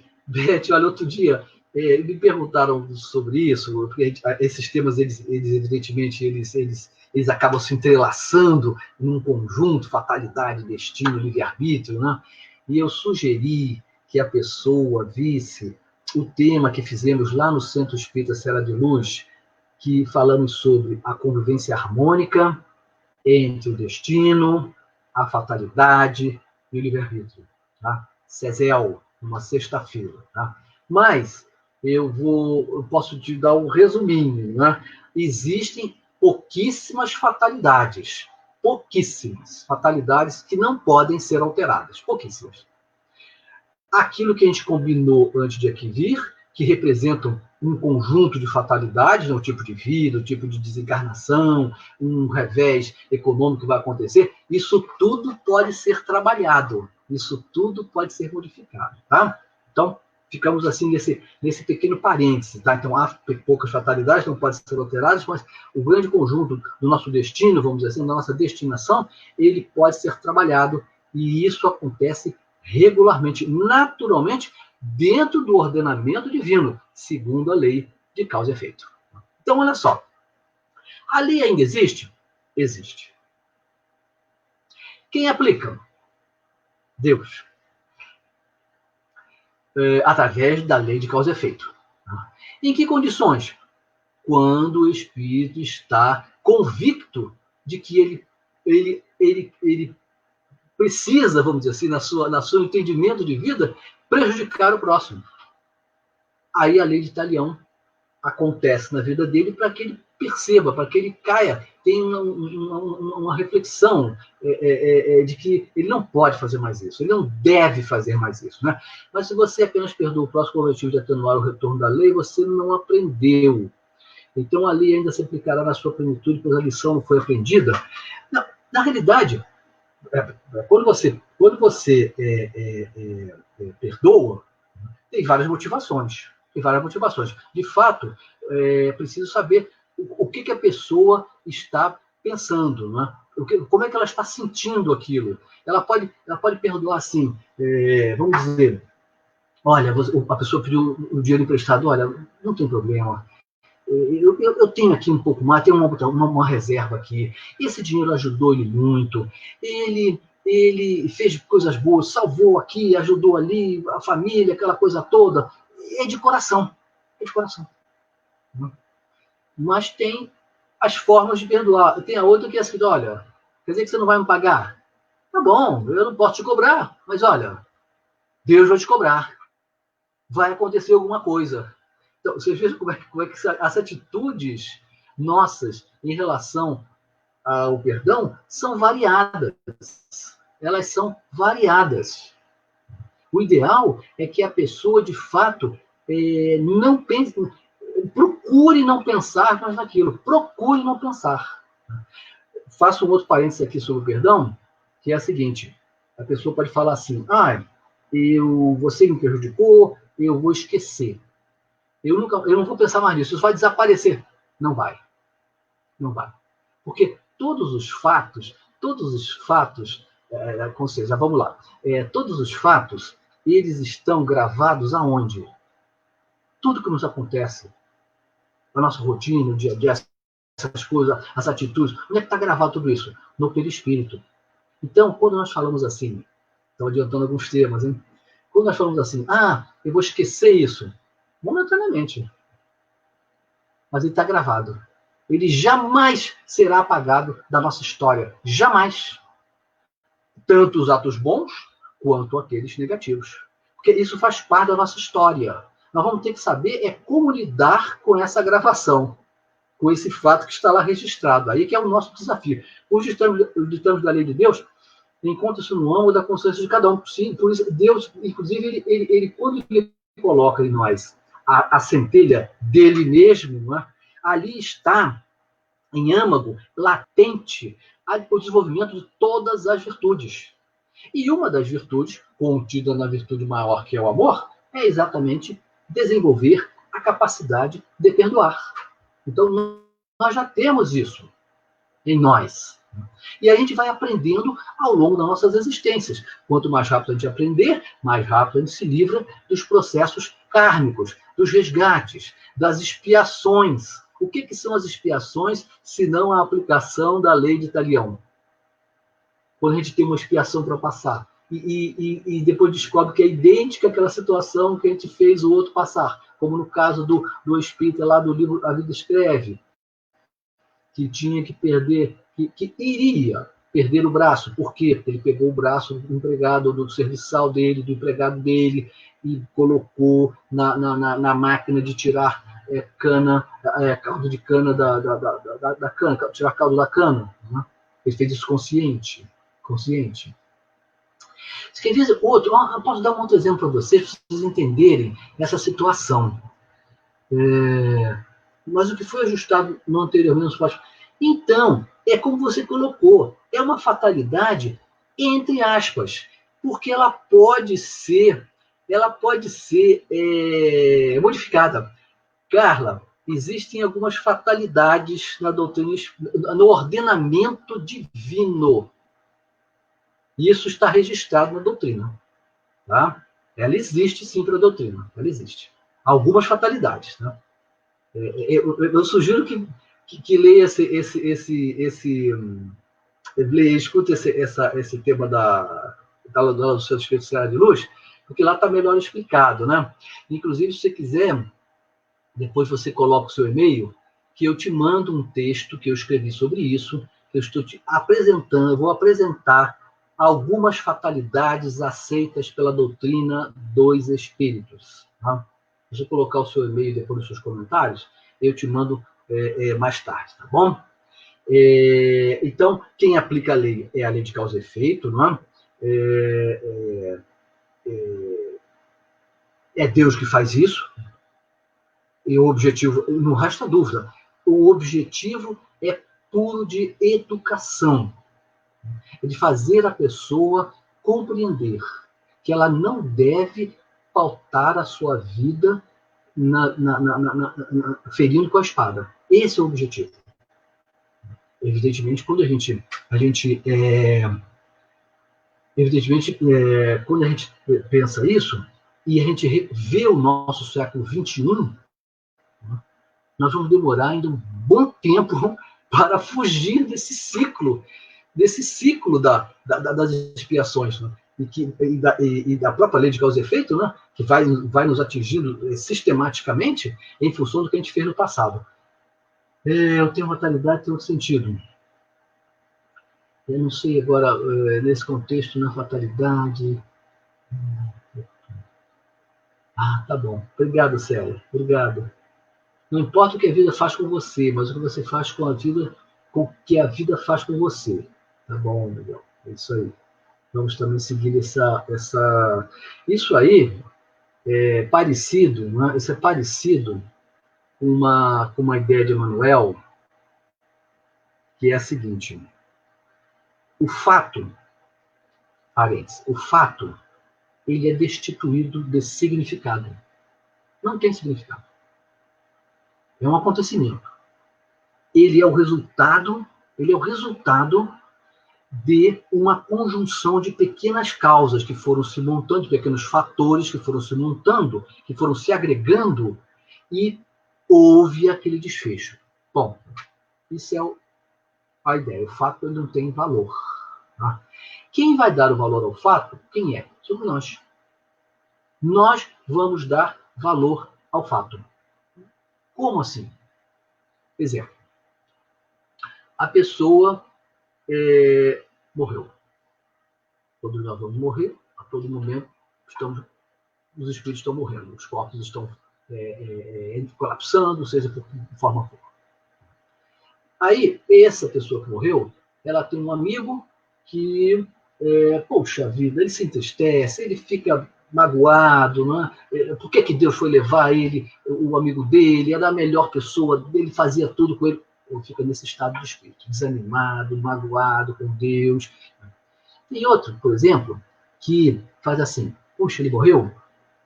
olha, outro dia me perguntaram sobre isso, porque esses temas, eles evidentemente, eles acabam se entrelaçando num conjunto, fatalidade, destino, livre-arbítrio, né? E eu sugeri que a pessoa visse o tema que fizemos lá no Centro Espírita Serra de Luz, que falamos sobre a convivência harmônica entre o destino, a fatalidade e o livre-arbítrio. Tá? CESEL, uma sexta-feira. Tá? Mas eu posso te dar um resuminho. Né? Existem pouquíssimas fatalidades que não podem ser alteradas. Pouquíssimas. Aquilo que a gente combinou antes de aqui vir, que representam um conjunto de fatalidades, um tipo de vida, um tipo de desencarnação, um revés econômico que vai acontecer, isso tudo pode ser trabalhado, isso tudo pode ser modificado. Tá? Então, ficamos assim nesse pequeno parêntese, tá? Então há poucas fatalidades, não podem ser alteradas, mas o grande conjunto do nosso destino, vamos dizer assim, da nossa destinação, ele pode ser trabalhado, e isso acontece regularmente, naturalmente, dentro do ordenamento divino, segundo a lei de causa e efeito. Então, olha só, a lei ainda existe? Existe. Quem aplica? Deus. Através da lei de causa e efeito. Em que condições? Quando o espírito está convicto de que ele precisa, vamos dizer assim, na seu entendimento de vida, prejudicar o próximo. Aí a lei de Talião acontece na vida dele para que ele perceba, para que ele caia, tenha uma reflexão de que ele não pode fazer mais isso, ele não deve fazer mais isso, né? Mas se você apenas perdoa o próximo com o objetivo de atenuar o retorno da lei, você não aprendeu. Então a lei ainda se aplicará na sua plenitude, pois a lição não foi aprendida. Na realidade, quando você perdoa, tem várias motivações. De fato, é preciso saber o que a pessoa está pensando, né? Como é que ela está sentindo aquilo. Ela pode perdoar assim, vamos dizer, olha, a pessoa pediu o dinheiro emprestado, olha, não tem problema, eu tenho aqui um pouco mais, tenho uma reserva aqui, esse dinheiro ajudou ele muito, ele fez coisas boas, salvou aqui, ajudou ali, a família, aquela coisa toda, é de coração. Mas tem as formas de perdoar. Tem a outra que é assim, olha, quer dizer que você não vai me pagar? Tá bom, eu não posso te cobrar, mas olha, Deus vai te cobrar. Vai acontecer alguma coisa. Então, vocês vejam como é que as atitudes nossas em relação ao perdão são variadas. Elas são variadas. O ideal é que a pessoa, de fato, não pense, procure não pensar mais naquilo. Procure não pensar. Faço um outro parênteses aqui sobre o perdão, que é a seguinte. A pessoa pode falar assim, você me prejudicou, eu vou esquecer. Eu não vou pensar mais nisso, isso vai desaparecer. Não vai. Porque todos os fatos, ou seja, vamos lá, todos os fatos, eles estão gravados aonde? Tudo que nos acontece, a nossa rotina, o dia a dia, essas coisas, as atitudes, onde é que está gravado tudo isso? No perispírito. Então, quando nós falamos assim, estou adiantando alguns temas, hein? Quando nós falamos assim, eu vou esquecer isso, momentaneamente. Mas ele está gravado. Ele jamais será apagado da nossa história. Jamais. Tanto os atos bons, quanto aqueles negativos. Porque isso faz parte da nossa história. Nós vamos ter que saber como lidar com essa gravação, com esse fato que está lá registrado. Aí que é o nosso desafio. Os ditames da lei de Deus encontram-se no âmago da consciência de cada um. Sim, por isso, Deus, inclusive, ele quando ele coloca em nós a centelha dele mesmo, né, ali está, em âmago, latente, o desenvolvimento de todas as virtudes. E uma das virtudes, contida na virtude maior, que é o amor, é exatamente desenvolver a capacidade de perdoar. Então, nós já temos isso em nós. E a gente vai aprendendo ao longo das nossas existências. Quanto mais rápido a gente aprender, mais rápido a gente se livra dos processos kármicos, dos resgates, das expiações. O que são as expiações, se não a aplicação da lei de Talião? Quando a gente tem uma expiação para passar e depois descobre que é idêntica àquela situação que a gente fez o outro passar, como no caso do espírita lá do livro A Vida Escreve, que tinha que perder, que iria perder o braço. Por quê? Ele pegou o braço do empregado, do serviçal dele, do empregado dele, e colocou na máquina de tirar caldo de cana da cana, tirar caldo da cana. Né? Ele fez isso consciente. Quer dizer, outro, eu posso dar um outro exemplo para vocês entenderem essa situação. Mas o que foi ajustado no anteriormente, então, é como você colocou, é uma fatalidade, entre aspas, porque ela pode ser ela pode ser modificada. Carla, existem algumas fatalidades na doutrina, no ordenamento divino. Isso está registrado na doutrina. Tá? Ela existe, sim, para a doutrina. Ela existe. Algumas fatalidades. Tá? Eu sugiro que leia escute esse tema do seu Espírito Serra de Luz, porque lá está melhor explicado, né? Inclusive, se você quiser, depois você coloca o seu e-mail, que eu te mando um texto que eu escrevi sobre isso, que eu estou te apresentando, eu vou apresentar algumas fatalidades aceitas pela doutrina dos espíritos. Tá? Se você colocar o seu e-mail depois nos seus comentários, eu te mando mais tarde, tá bom? Então, quem aplica a lei é a lei de causa e efeito, não é? É Deus que faz isso, e o objetivo, não resta dúvida, o objetivo é puro de educação, é de fazer a pessoa compreender que ela não deve pautar a sua vida ferindo com a espada. Esse é o objetivo. Evidentemente, quando a gente pensa isso, e a gente vê o nosso século XXI, nós vamos demorar ainda um bom tempo para fugir desse ciclo das expiações, né? e da própria lei de causa e efeito, né? Que vai nos atingindo sistematicamente em função do que a gente fez no passado. Eu tenho fatalidade, tem outro sentido. Eu não sei agora, nesse contexto, na fatalidade. Tá bom. Obrigado, Célia. Obrigado. Não importa o que a vida faz com você, mas o que você faz com a vida, com o que a vida faz com você. Tá bom, Miguel? É isso aí. Vamos também seguir essa... Isso aí é parecido, né? Isso é parecido com uma ideia de Emmanuel, que é a seguinte. O fato, ele é destituído de significado. Não tem significado. É um acontecimento. Ele é o resultado de uma conjunção de pequenas causas que foram se montando, de pequenos fatores que foram se montando, que foram se agregando, e houve aquele desfecho. Bom, isso é a ideia. O fato ele não tem valor. Tá? Quem vai dar o valor ao fato? Quem é? Somos nós. Nós vamos dar valor ao fato. Como assim? Exemplo. A pessoa morreu. Todos nós vamos morrer. A todo momento, os espíritos estão morrendo. Os corpos estão colapsando, seja por forma for. Aí, essa pessoa que morreu, ela tem um amigo que, poxa vida, ele se entristece, ele fica magoado, né? Por que Deus foi levar ele, o amigo dele, era a melhor pessoa, ele fazia tudo com ele. Ele fica nesse estado de espírito, desanimado, magoado com Deus. E outro, por exemplo, que faz assim, poxa, ele morreu?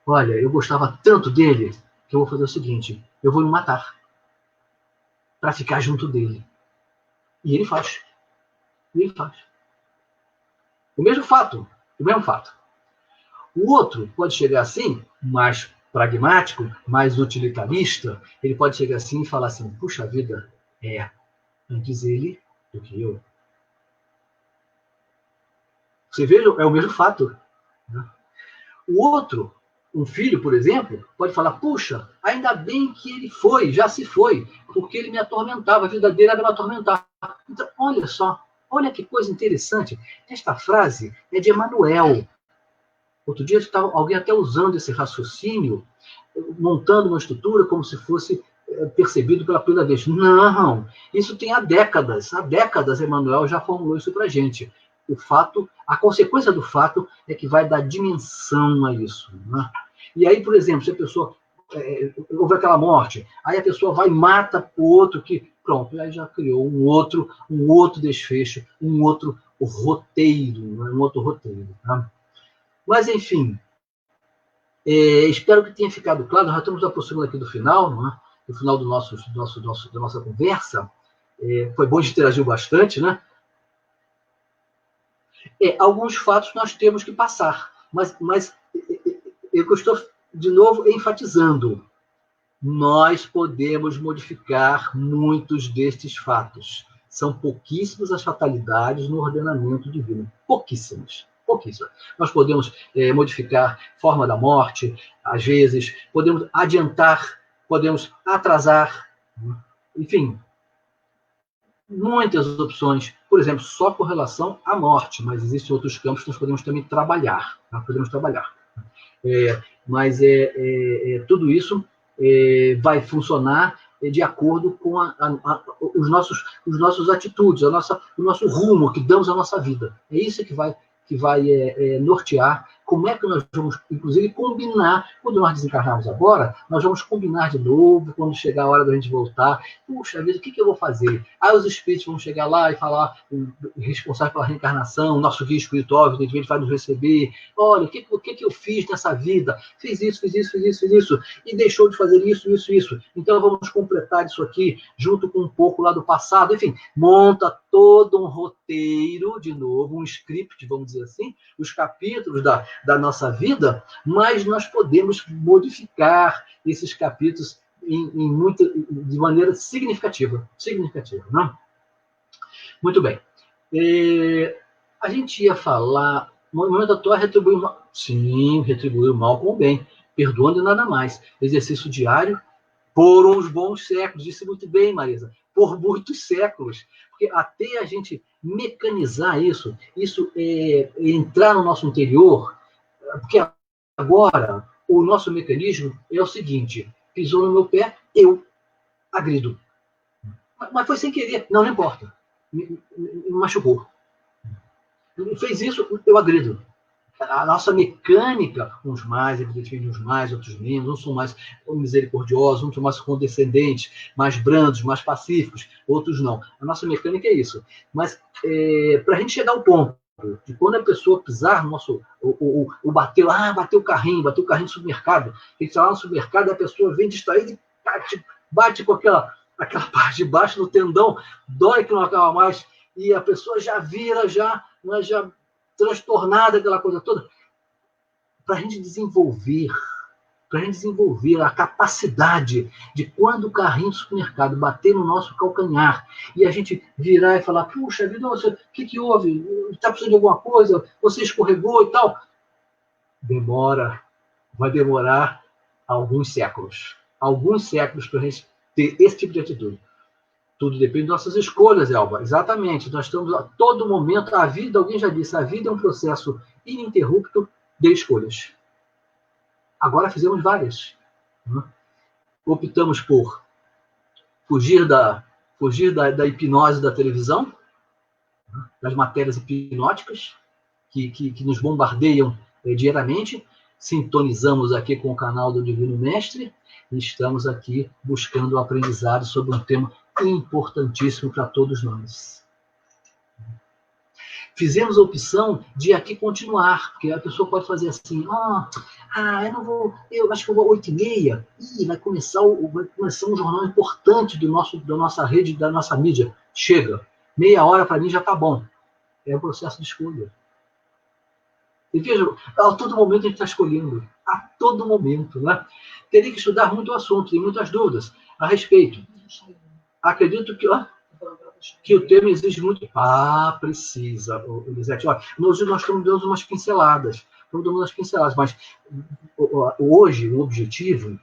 Olha, eu gostava tanto dele, que eu vou fazer o seguinte, eu vou me matar para ficar junto dele. E ele faz. O mesmo fato. O outro pode chegar assim, mais pragmático, mais utilitarista, ele pode chegar assim e falar assim, puxa vida, antes ele do que eu. Você vê, é o mesmo fato. Né? O outro, um filho, por exemplo, pode falar, puxa, ainda bem que ele foi, já se foi, porque ele me atormentava, a vida dele era me atormentar. Então, olha só, olha que coisa interessante. Esta frase é de Emmanuel. Outro dia estava alguém até usando esse raciocínio, montando uma estrutura como se fosse percebido pela primeira vez. Não, isso tem há décadas. Há décadas Emmanuel já formulou isso para a gente. O fato, a consequência do fato é que vai dar dimensão a isso. Né? E aí, por exemplo, se a pessoa houve aquela morte, aí a pessoa vai e mata o outro que, pronto, aí já criou um outro desfecho, um outro roteiro, né? Tá? Mas, enfim, Espero que tenha ficado claro. Nós já estamos aproximando aqui do final, não é? Do final da nossa conversa. Foi bom, a gente interagiu bastante, né? Alguns fatos nós temos que passar, mas eu estou, de novo, enfatizando. Nós podemos modificar muitos destes fatos. São pouquíssimas as fatalidades no ordenamento divino. Pouquíssimas. Pouquíssimas. Nós podemos modificar a forma da morte, às vezes, podemos adiantar, podemos atrasar, enfim, muitas opções. Por exemplo, só com relação à morte, mas existem outros campos que nós podemos também trabalhar. Mas tudo isso vai funcionar de acordo com os nossos atitudes, o nosso rumo que damos à nossa vida. É isso que vai nortear como é que nós vamos, inclusive, combinar. Quando nós desencarnarmos agora, nós vamos combinar de novo, quando chegar a hora da gente voltar. Puxa vida, o que eu vou fazer? Aí os espíritos vão chegar lá e falar, responsável pela reencarnação, nosso guia espiritual, evidentemente, vai nos receber. Olha, o que eu fiz nessa vida? Fiz isso, e deixou de fazer isso. Então, vamos completar isso aqui, junto com um pouco lá do passado. Enfim, monta todo um roteiro, de novo, um script, vamos dizer assim, os capítulos da nossa vida, mas nós podemos modificar esses capítulos de maneira significativa. Não? Muito bem. A gente ia falar... No momento atual, retribuir mal. Sim, retribuir o mal com o bem, perdoando e nada mais. Exercício diário por uns bons séculos. Disse muito bem, Marisa. Por muitos séculos. Porque até a gente mecanizar isso entrar no nosso interior, porque agora o nosso mecanismo é o seguinte: pisou no meu pé, eu agrido. Mas foi sem querer, não importa. Me machucou. Fez isso, eu agrido. A nossa mecânica, uns mais, evidentemente, uns mais, outros menos, uns são mais misericordiosos, uns são mais condescendentes, mais brandos, mais pacíficos, outros não. A nossa mecânica é isso. Mas, para a gente chegar ao ponto de quando a pessoa pisar no nosso... bateu o carrinho no supermercado, tem que estar lá no supermercado, a pessoa vem distraída e bate com aquela parte de baixo no tendão, dói que não acaba mais, e a pessoa já vira, já transtornada, aquela coisa toda. Para a gente desenvolver a capacidade de, quando o carrinho do supermercado bater no nosso calcanhar e a gente virar e falar: puxa vida, o que houve? Está precisando de alguma coisa? Você escorregou e tal? Vai demorar alguns séculos para a gente ter esse tipo de atitude. Tudo depende das nossas escolhas, Elba. Exatamente. Nós estamos a todo momento... A vida, alguém já disse, a vida é um processo ininterrupto de escolhas. Agora fizemos várias. Optamos por fugir da hipnose da televisão, das matérias hipnóticas, que nos bombardeiam diariamente. Sintonizamos aqui com o canal do Divino Mestre e estamos aqui buscando o aprendizado sobre um tema importantíssimo para todos nós. Fizemos a opção de aqui continuar, porque a pessoa pode fazer assim: eu acho que eu vou 8h30, vai começar um jornal importante da nossa rede, da nossa mídia. Chega, meia hora para mim já está bom. É um processo de escolha. E veja, a todo momento a gente está escolhendo. A todo momento, né? Teria que estudar muito o assunto, tem muitas dúvidas a respeito. Acredito que o tema exige muito... precisa, Elisete. Hoje nós estamos dando umas pinceladas. Mas hoje o objetivo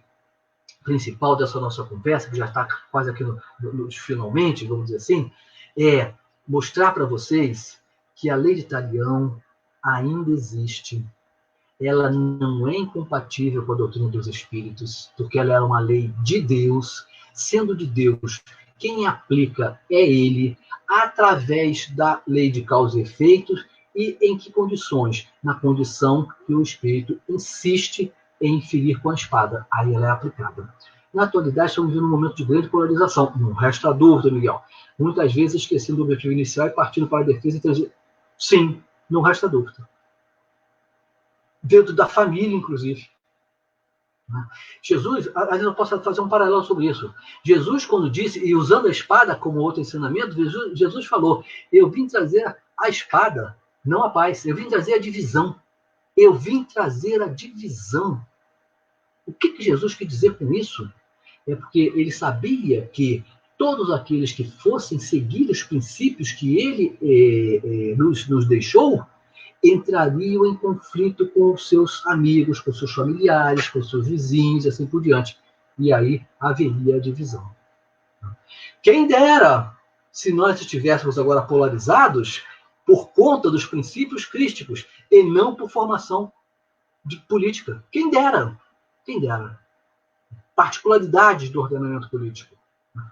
principal dessa nossa conversa, que já está quase aqui nos finalmente, vamos dizer assim, é mostrar para vocês que a lei de Talião ainda existe. Ela não é incompatível com a doutrina dos espíritos, porque ela é uma lei de Deus. Sendo de Deus, quem aplica é ele, através da lei de causa e efeito. E em que condições? Na condição que o espírito insiste em ferir com a espada. Aí ela é aplicada. Na atualidade, estamos vivendo um momento de grande polarização. Não resta dúvida, Miguel. Muitas vezes esquecendo do objetivo inicial e partindo para a defesa e trazer... Sim, não resta dúvida. Dentro da família, inclusive. né? Jesus, às vezes eu posso fazer um paralelo sobre isso. Jesus, quando disse, e usando a espada como outro ensinamento, Jesus falou: eu vim trazer a espada, não a paz, eu vim trazer a divisão. Eu vim trazer a divisão. O que Jesus quis dizer com isso? É porque ele sabia que todos aqueles que fossem seguir os princípios que ele nos deixou, entrariam em conflito com os seus amigos, com os seus familiares, com os seus vizinhos, assim por diante. E aí haveria a divisão. Quem dera se nós estivéssemos agora polarizados por conta dos princípios crísticos e não por formação de política. Quem dera. Quem dera. Particularidades do ordenamento político.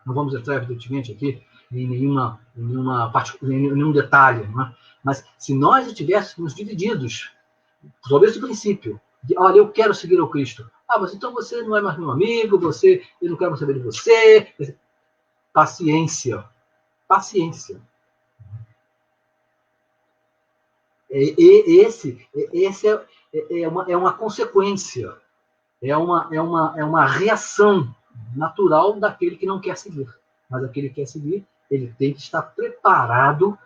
Não vamos entrar, evidentemente, aqui em nenhum detalhe, né? Mas se nós estivéssemos divididos sobre esse princípio, de, olha, eu quero seguir ao Cristo. Ah, mas então você não é mais meu amigo, eu não quero mais saber de você. Paciência. Paciência. Esse é uma consequência, é uma reação natural daquele que não quer seguir. Mas aquele que quer seguir, ele tem que estar preparado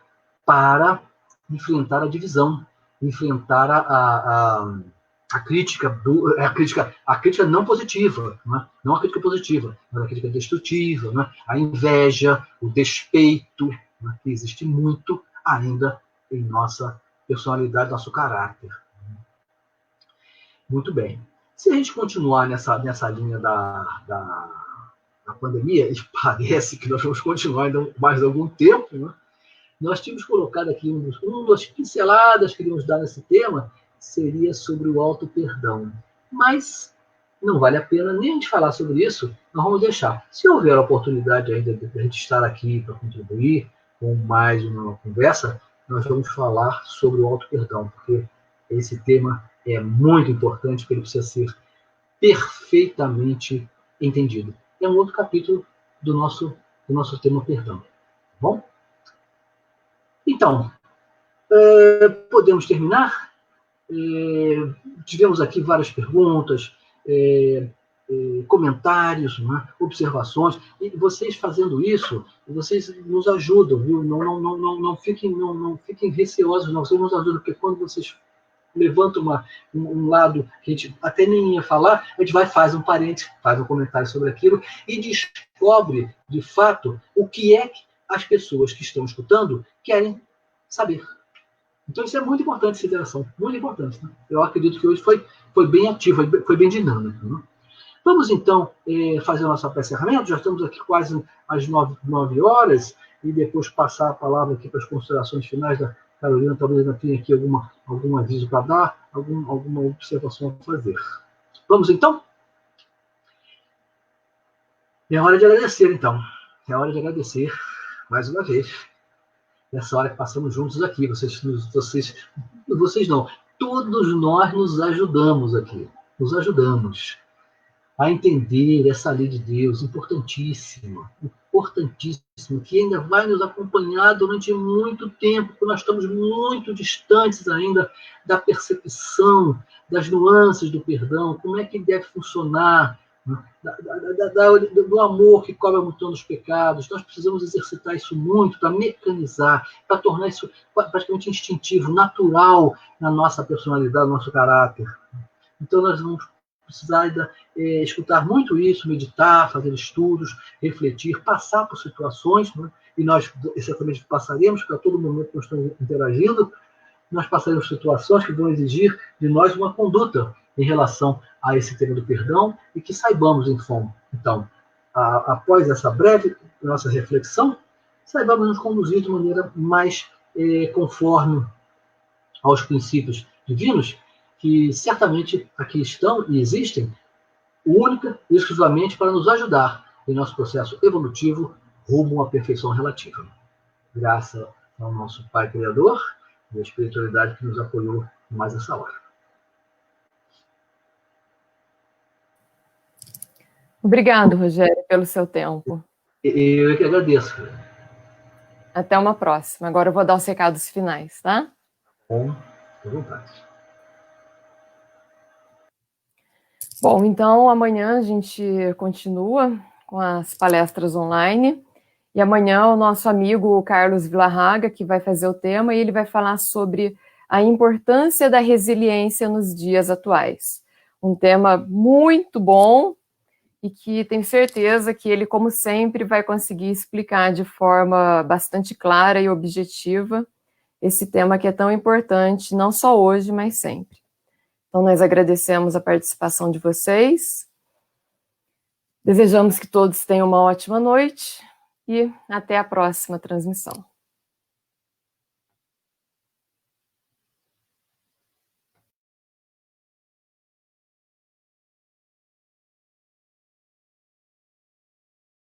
para enfrentar a divisão, enfrentar a crítica, a crítica não positiva, não a crítica positiva, mas a crítica destrutiva, a inveja, o despeito, que existe muito ainda em nossa personalidade, nosso caráter. Muito bem. Se a gente continuar nessa linha da pandemia, e parece que nós vamos continuar ainda mais algum tempo, né? Nós tínhamos colocado aqui uma das pinceladas que queríamos dar nesse tema, seria sobre o auto-perdão. Mas não vale a pena nem a gente falar sobre isso, nós vamos deixar. Se houver a oportunidade ainda de a gente estar aqui para contribuir com mais uma conversa, nós vamos falar sobre o auto-perdão, porque esse tema é muito importante, porque ele precisa ser perfeitamente entendido. É um outro capítulo do nosso tema perdão. Tá bom? Então, podemos terminar? Tivemos aqui várias perguntas, comentários, observações, e vocês fazendo isso, vocês nos ajudam, viu? Não fiquem receosos, não, vocês nos ajudam, porque quando vocês levantam um lado que a gente até nem ia falar, a gente vai, faz um parênteses, faz um comentário sobre aquilo e descobre, de fato, o que é que as pessoas que estão escutando querem saber. Então, isso é muito importante, essa interação. Muito importante. Né? Eu acredito que hoje foi bem ativo, foi bem dinâmico. Né? Vamos, então, fazer o nosso encerramento. Já estamos aqui quase às 9 horas, e depois passar a palavra aqui para as considerações finais da Carolina. Talvez ainda tenha aqui algum aviso para dar, alguma observação a fazer. Vamos, então? É hora de agradecer, então. É hora de agradecer, mais uma vez, nessa hora que passamos juntos aqui. Vocês não, todos nós nos ajudamos aqui. Nos ajudamos a entender essa lei de Deus, importantíssima, que ainda vai nos acompanhar durante muito tempo, porque nós estamos muito distantes ainda da percepção, das nuances do perdão, como é que deve funcionar, do amor que cobre a multidão dos pecados. Nós precisamos exercitar isso muito para mecanizar, para tornar isso praticamente instintivo, natural na nossa personalidade, no nosso caráter. Então, nós vamos precisar escutar muito isso, meditar, fazer estudos, refletir, passar por situações, né? E nós certamente passaremos, porque a todo momento nós estamos interagindo, nós passaremos situações que vão exigir de nós uma conduta em relação a esse tema do perdão e que saibamos, então, após essa breve nossa reflexão, saibamos nos conduzir de maneira mais conforme aos princípios divinos, que certamente aqui estão e existem, única e exclusivamente para nos ajudar em nosso processo evolutivo rumo à perfeição relativa. Graças ao nosso Pai Criador e à espiritualidade que nos apoiou mais essa hora. Obrigado, Rogério, pelo seu tempo. Eu que agradeço. Até uma próxima. Agora eu vou dar os recados finais, tá? Bom, à vontade. Bom, então amanhã a gente continua com as palestras online. E amanhã o nosso amigo Carlos Villarraga, que vai fazer o tema, e ele vai falar sobre a importância da resiliência nos dias atuais. Um tema muito bom e que tenho certeza que ele, como sempre, vai conseguir explicar de forma bastante clara e objetiva esse tema que é tão importante, não só hoje, mas sempre. Então, nós agradecemos a participação de vocês, desejamos que todos tenham uma ótima noite e até a próxima transmissão.